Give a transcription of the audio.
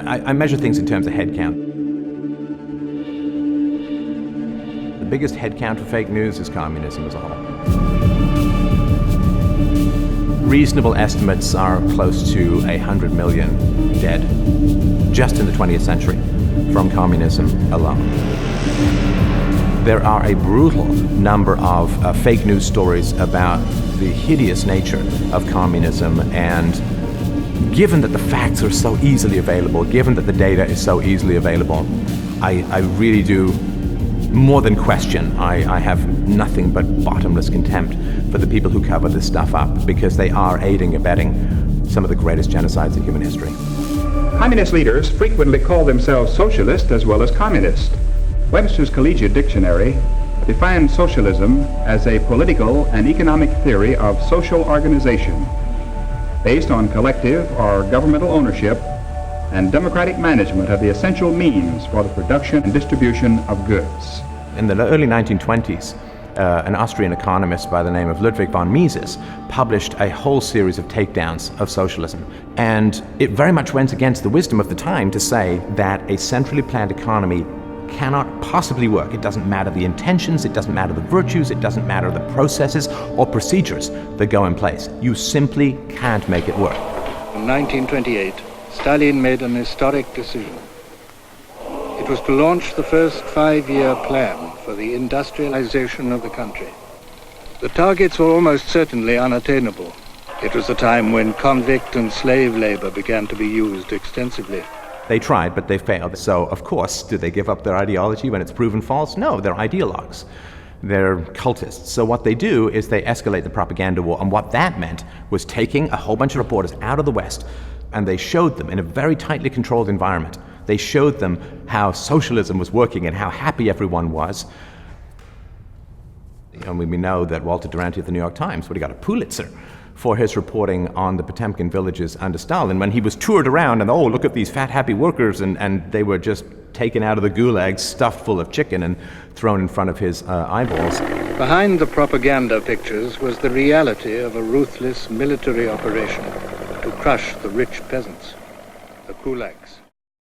I measure things in terms of head count. The biggest head count for fake news is communism as a whole. Reasonable estimates are close to 100 million dead just in the 20th century from communism alone. There are a brutal number of fake news stories about the hideous nature of communism, and given that the facts are so easily available, given that the data is so easily available, I really do more than question. I have nothing but bottomless contempt for the people who cover this stuff up, because they are aiding and abetting some of the greatest genocides in human history. Communist leaders frequently call themselves socialist as well as communist. Webster's Collegiate Dictionary defines socialism as a political and economic theory of social organization based on collective or governmental ownership and democratic management of the essential means for the production and distribution of goods. In the early 1920s, an Austrian economist by the name of Ludwig von Mises published a whole series of takedowns of socialism. And it very much went against the wisdom of the time to say that a centrally planned economy cannot possibly work. It doesn't matter the intentions, it doesn't matter the virtues, it doesn't matter the processes or procedures that go in place. You simply can't make it work. In 1928, Stalin made an historic decision. It was to launch the first 5-year plan for the industrialization of the country. The targets were almost certainly unattainable. It was a time when convict and slave labor began to be used extensively. They tried, but they failed. So, of course, did they give up their ideology when it's proven false? No, they're ideologues. They're cultists. So what they do is they escalate the propaganda war, and what that meant was taking a whole bunch of reporters out of the West, and they showed them in a very tightly controlled environment. They showed them how socialism was working and how happy everyone was. And we know that Walter Duranty of the New York Times would have got a Pulitzer for his reporting on the Potemkin villages under Stalin, when he was toured around and, oh, look at these fat, happy workers, and they were just taken out of the gulags, stuffed full of chicken, and thrown in front of his eyeballs. Behind the propaganda pictures was the reality of a ruthless military operation to crush the rich peasants, the kulaks.